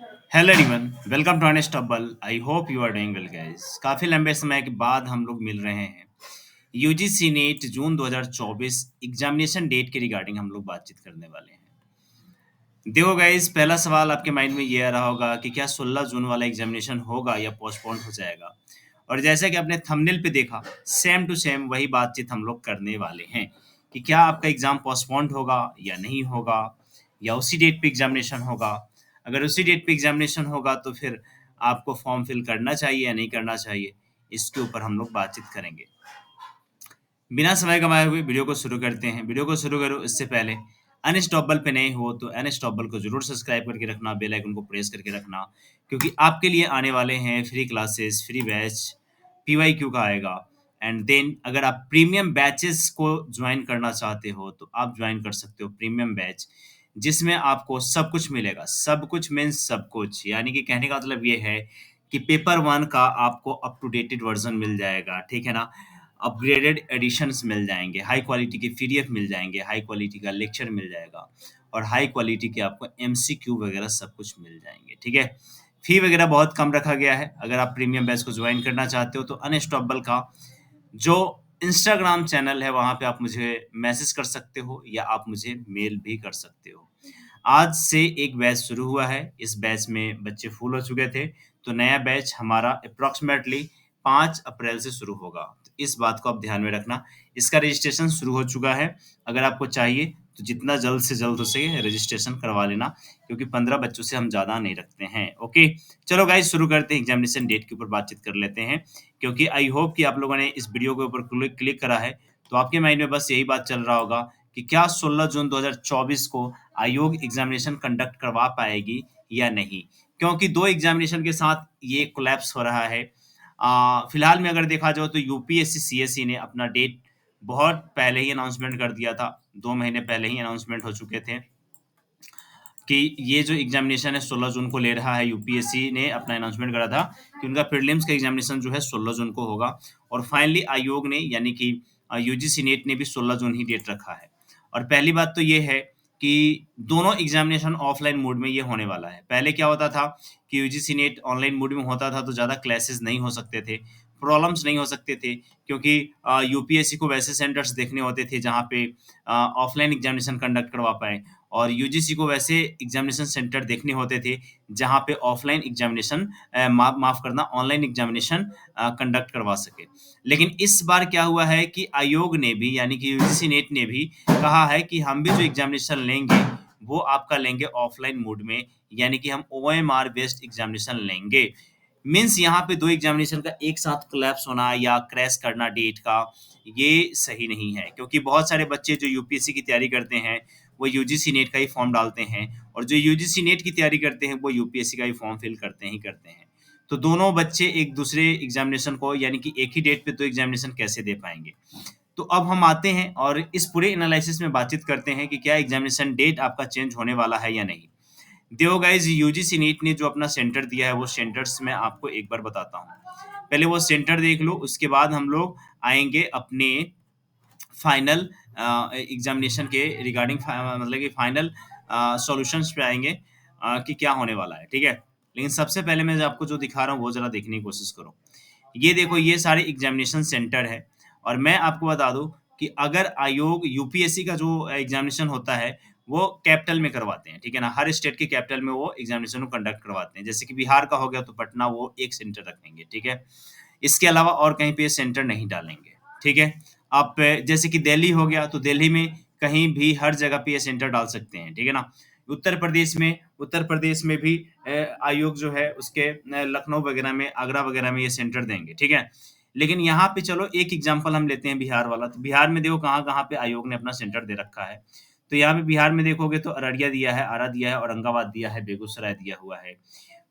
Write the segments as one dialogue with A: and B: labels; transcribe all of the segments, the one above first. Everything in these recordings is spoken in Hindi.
A: Hello everyone, welcome to Unstoppable. I hope you are doing well guys. काफ़ी लंबे समय के बाद हम लोग मिल रहे हैं। यूजीसी नेट जून 2024 एग्जामिनेशन डेट के रिगार्डिंग हम लोग बातचीत करने वाले हैं। देखो गाइस, पहला सवाल आपके माइंड में ये आ रहा होगा कि क्या 16 जून वाला एग्जामिनेशन होगा या पोस्टपोन हो जाएगा। और जैसा कि आपने थंबनेल पे देखा, सेम टू सेम वही बातचीत हम लोग करने वाले हैं कि क्या आपका एग्ज़ाम पोस्टपोन्ड होगा या नहीं होगा, या उसी डेट पे एग्जामिनेशन होगा। अगर उसी डेट पे एग्जामिनेशन होगा तो फिर आपको फॉर्म फिल करना चाहिए या नहीं करना चाहिए, इसके ऊपर हम लोग बातचीत करेंगे। बिना समय गंवाए हुए वीडियो को शुरू करते हैं। वीडियो को शुरू करो इससे पहले अनस्टॉपेबल पे नए हो तो अनस्टॉपेबल को जरूर सब्सक्राइब करके रखना, बेल आइकन को प्रेस करके रखना, क्योंकि आपके लिए आने वाले हैं free classes, free batch, PYQ का आएगा। एंड देन अगर आप प्रीमियम बैचेस को ज्वाइन करना चाहते हो तो आप ज्वाइन कर सकते हो प्रीमियम बैच, जिसमें आपको सब कुछ मिलेगा। सब कुछ मीन्स सब कुछ, यानी कि कहने का मतलब ये है कि पेपर वन का आपको अप टू डेटेड वर्जन मिल जाएगा, ठीक है ना। अपग्रेडेड एडिशंस मिल जाएँगे, हाई क्वालिटी के पीडीएफ मिल जाएँगे, हाई क्वालिटी का लेक्चर मिल जाएगा और हाई क्वालिटी के आपको एमसीक्यू वगैरह सब कुछ मिल जाएँगे, ठीक है? फ़ी वगैरह बहुत कम रखा गया है। अगर आप प्रीमियम बैच को जॉइन करना चाहते हो तो अनस्टॉपेबल का जो इंस्टाग्राम चैनल है वहाँ पे आप मुझे मैसेज कर सकते हो या आप मुझे मेल भी कर सकते हो। आज से एक बैच शुरू हुआ है, इस बैच में बच्चे फुल हो चुके थे, तो नया बैच हमारा एप्रोक्सिमेटली 5 अप्रैल से शुरू होगा। तो इस बात को आप ध्यान में रखना। इसका रजिस्ट्रेशन शुरू हो चुका है। अगर आपको चाहिए तो जितना जल्द से जल्द हो सके रजिस्ट्रेशन करवा लेना, क्योंकि 15 बच्चों से हम ज़्यादा नहीं रखते हैं। ओके, चलो गाइस शुरू करते हैं। एग्जामिनेशन डेट के ऊपर बातचीत कर लेते हैं, क्योंकि आई होप कि आप लोगों ने इस वीडियो के ऊपर क्लिक करा है, तो आपके माइंड में बस यही बात चल रहा होगा कि क्या 16 जून 2024 को आयोग एग्जामिनेशन कंडक्ट करवा पाएगी या नहीं, क्योंकि 2 एग्जामिनेशन के साथ ये कोलैप्स हो रहा है। फिलहाल में अगर देखा जाए तो यूपीएससी सीएसई ने अपना डेट बहुत पहले ही अनाउंसमेंट कर दिया था। 2 महीने पहले ही अनाउंसमेंट हो चुके थे कि ये जो एग्जामिनेशन है 16 जून को ले रहा है। यूपीएससी ने अपना अनाउंसमेंट करा था कि उनका प्रीलिम्स का एग्जामिनेशन जो है 16 जून को होगा, और फाइनली आयोग ने यानी कि यूजीसी नेट ने भी 16 जून ही डेट रखा है। और पहली बात तो ये है कि दोनों एग्जामिनेशन ऑफलाइन मोड में ये होने वाला है। पहले क्या होता था कि यूजीसी नेट ऑनलाइन मोड में होता था तो ज़्यादा क्लासेस नहीं हो सकते थे, प्रॉब्लम्स नहीं हो सकते थे, क्योंकि यूपीएससी को वैसे सेंटर्स देखने होते थे जहाँ पे ऑफलाइन एग्जामिनेशन कंडक्ट करवा पाए, और यूजीसी को वैसे एग्जामिनेशन सेंटर देखने होते थे जहाँ पे ऑफलाइन एग्जामिनेशन माफ़ करना ऑनलाइन एग्जामिनेशन कंडक्ट करवा सके। लेकिन इस बार क्या हुआ है कि आयोग ने भी यानी कि यूजीसी नेट ने भी कहा है कि हम भी जो एग्जामिनेशन लेंगे वो आपका लेंगे ऑफलाइन मोड में, यानी कि हम ओएमआर बेस्ड एग्जामिनेशन लेंगे। मीन्स यहाँ पे 2 एग्जामिनेशन का एक साथ कोलैप्स होना या क्रैश करना डेट का, ये सही नहीं है, क्योंकि बहुत सारे बच्चे जो यूपीएससी की तैयारी करते हैं वो यूजीसी नेट का ही फॉर्म डालते हैं, और जो यूजीसी नेट की तैयारी करते हैं वो यूपीएससी का ही फॉर्म फिल करते ही करते हैं। तो दोनों बच्चे एक दूसरे एग्जामिनेशन को यानी कि एक ही डेट पे 2 एग्जामिनेशन कैसे दे पाएँगे? तो अब हम आते हैं और इस पूरे एनालिसिस में बातचीत करते हैं कि क्या एग्जामिनेशन डेट आपका चेंज होने वाला है या नहीं। देखो गाइस, यूजीसी नीट ने जो अपना सेंटर दिया है वो सेंटर्स मैं आपको एक बार बताता हूँ। पहले वो सेंटर देख लो, उसके बाद हम लोग आएँगे अपने फाइनल एग्जामिनेशन के रिगार्डिंग मतलब कि फाइनल सॉल्यूशंस पे आएँगे कि क्या होने वाला है, ठीक है? लेकिन सबसे पहले मैं जो आपको जो दिखा रहा हूँ वो ज़रा देखने की कोशिश करो। ये देखो, ये सारे एग्जामिनेशन सेंटर है, और मैं आपको बता दूँ कि अगर आयोग यूपीएससी का जो एग्जामिनेशन होता है वो कैपिटल में करवाते हैं, ठीक है ना? हर स्टेट के कैपिटल में वो एग्जामिनेशन को कंडक्ट करवाते हैं। जैसे कि बिहार का हो गया तो पटना वो एक सेंटर रखेंगे, ठीक है? इसके अलावा और कहीं पे सेंटर नहीं डालेंगे, ठीक है? आप जैसे कि दिल्ली हो गया तो दिल्ली में कहीं भी हर जगह पे ये सेंटर डाल सकते हैं, ठीक है ना? उत्तर प्रदेश में भी आयोग जो है उसके लखनऊ वगैरह में, आगरा वगैरह में ये सेंटर देंगे, ठीक है? लेकिन यहाँ पे चलो एक एग्जांपल हम लेते हैं बिहार वाला, तो बिहार में देखो कहाँ-कहाँ पे आयोग ने अपना सेंटर दे रखा है। तो यहाँ पे बिहार में देखोगे तो अररिया दिया है, आरा दिया है, औरंगाबाद दिया है, बेगूसराय दिया हुआ है।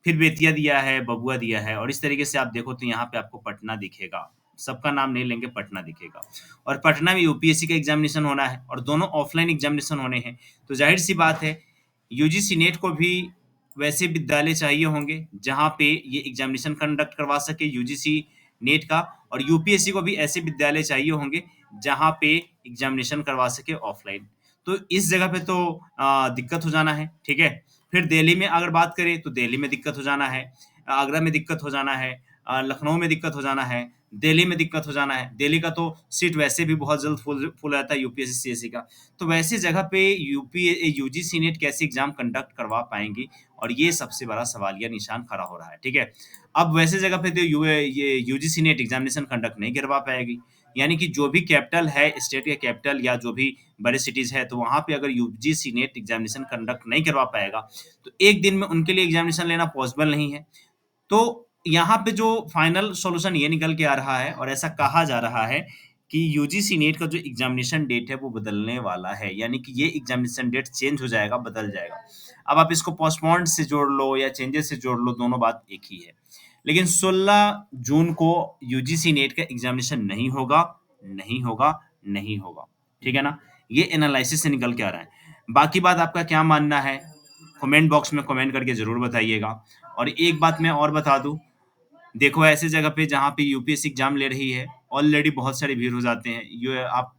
A: फिर बेतिया दिया है, बबुआ दिया है, और इस तरीके से आप देखो तो यहाँ पे आपको पटना दिखेगा। सबका नाम नहीं लेंगे, पटना दिखेगा। और पटना में यूपीएससी का एग्जामिनेशन होना है और दोनों ऑफलाइन एग्जामिनेशन होने हैं। तो ज़ाहिर-सी बात है यूजीसी नेट को भी वैसे विद्यालय चाहिए होंगे जहाँ पे ये एग्जामिनेशन कंडक्ट करवा सके यूजीसी नेट का, और यूपीएससी को भी ऐसे विद्यालय चाहिए होंगे जहाँ पे एग्जामिनेशन करवा सके ऑफलाइन। तो इस जगह पे तो दिक्कत हो जाना है, ठीक है? फिर दिल्ली में अगर बात करें तो दिल्ली में दिक्कत हो जाना है, आगरा में दिक्कत हो जाना है, लखनऊ में दिक्कत हो जाना है, दिल्ली में दिक्कत हो जाना है। दिल्ली का तो सीट वैसे भी बहुत जल्द फुल फुल रहता है यूपीएससी सीएससी का। तो वैसी जगह पे यूजीसी नेट कैसे एग्जाम कंडक्ट करवा पाएंगी, और ये सबसे बड़ा सवालिया निशान खड़ा हो रहा है। ठीक है, अब वैसे जगह पे तो ये यूजीसी नेट एग्जामिनेशन कंडक्ट नहीं करवा पाएगी। यानी कि जो भी कैपिटल है, स्टेट के कैपिटल या जो भी बड़े सिटीज है, तो वहां पे अगर यूजीसी नेट एग्जामिनेशन कंडक्ट नहीं करवा पाएगा तो एक दिन में उनके लिए एग्जामिनेशन लेना पॉसिबल नहीं है। तो यहाँ पे जो फाइनल सॉल्यूशन ये निकल के आ रहा है, और ऐसा कहा जा रहा है कि यूजीसी नेट का जो एग्जामिनेशन डेट है वो बदलने वाला है, यानी कि ये एग्जामिनेशन डेट चेंज हो जाएगा, बदल जाएगा। अब आप इसको पोस्टपोन्ड से जोड़ लो या चेंजेस से जोड़ लो, दोनों बात एक ही है। लेकिन 16 जून को यूजीसी नेट का एग्जामिनेशन नहीं होगा, नहीं होगा, नहीं होगा। ठीक है ना? ये एनालिसिस से निकल के आ रहा है। बाकी बात आपका क्या मानना है, कमेंट बॉक्स में कमेंट करके ज़रूर बताइएगा। और एक बात मैं और बता दूँ, देखो ऐसी जगह पे जहाँ पे यूपीएससी एग्ज़ाम ले रही है, ऑलरेडी बहुत सारे भीड़ हो जाते हैं। ये आप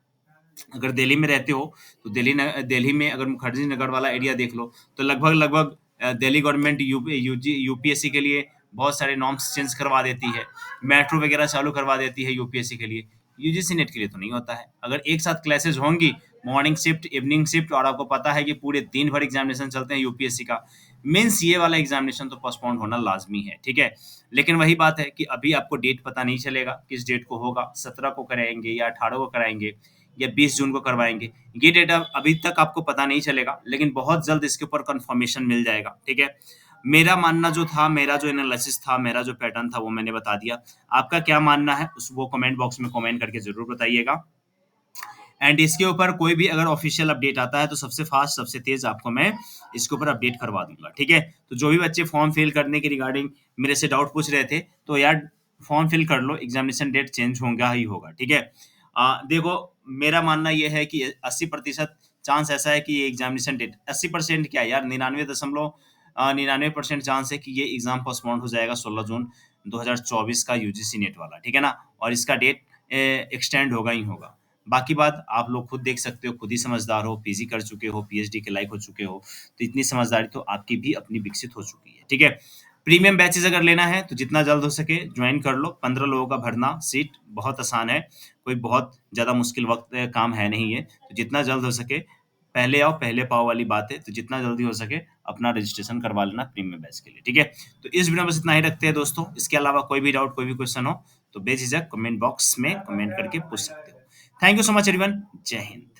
A: अगर दिल्ली में रहते हो, तो दिल्ली में अगर मुखर्जी नगर वाला एरिया देख लो, तो लगभग दिल्ली गवर्नमेंट यूपीएससी के लिए बहुत सारे नॉर्म्स चेंज करवा देती है, मेट्रो वगैरह चालू करवा देती है यूपीएससी के लिए। यूजीसी नेट के लिए तो नहीं होता है। अगर एक साथ क्लासेस होंगी, मॉर्निंग शिफ्ट, इवनिंग शिफ्ट, और आपको पता है कि पूरे दिन भर एग्जामिनेशन चलते हैं यूपीएससी का, मीन्स ये वाला एग्जामिनेशन तो पोस्टपोन होना लाजमी है। ठीक है, लेकिन वही बात है कि अभी आपको डेट पता नहीं चलेगा किस डेट को होगा, 17 को कराएंगे या 18 को कराएंगे या 20 जून को करवाएँगे। ये डेटा अभी तक आपको पता नहीं चलेगा, लेकिन बहुत जल्द इसके ऊपर कन्फर्मेशन मिल जाएगा। ठीक है? मेरा मानना जो था, मेरा जो एनालिसिस था, मेरा जो पैटर्न था, वो मैंने बता दिया। आपका क्या मानना है उस वो कमेंट बॉक्स में कमेंट करके ज़रूर बताइएगा। एंड इसके ऊपर कोई भी अगर ऑफिशियल अपडेट आता है तो सबसे फास्ट, सबसे तेज़ आपको मैं इसके ऊपर अपडेट करवा दूँगा। ठीक है? तो जो भी बच्चे फॉर्म फिल करने के रिगार्डिंग मेरे से डाउट पूछ रहे थे, तो यार फॉर्म फिल कर लो, एग्ज़ामिनेशन डेट चेंज होगा ही होगा। ठीक है? देखो मेरा मानना ये है कि 80% चांस ऐसा है कि ये एग्ज़ामिनेशन डेट, 80% क्या है यार, 99% चांस है कि ये एग्ज़ाम पोस्टपोन हो जाएगा 16 जून 2024 का यूजीसी नेट वाला। ठीक है ना? और इसका डेट एक्सटेंड होगा ही होगा। बाकी बात आप लोग खुद देख सकते हो, खुद ही समझदार हो, पीजी कर चुके हो, पीएचडी के लायक हो चुके हो, तो इतनी समझदारी तो आपकी भी अपनी विकसित हो चुकी है। ठीक है? प्रीमियम बैचेज़ अगर लेना है तो जितना जल्द हो सके जॉइन कर लो। 15 लोगों का भरना सीट बहुत आसान है, कोई बहुत ज़्यादा मुश्किल काम है नहीं है। तो जितना जल्द हो सके पहले आओ पहले पाओ वाली बात है, तो जितना जल्दी हो सके अपना रजिस्ट्रेशन करवा लेना प्रीमियम बैच के लिए। ठीक है? तो इस वीडियो में बस इतना ही रखते हैं दोस्तों। इसके अलावा कोई भी डाउट, कोई भी क्वेश्चन हो तो बेझिझक कमेंट बॉक्स में कमेंट करके पूछ सकते हो। Thank you so much everyone. जय हिंद।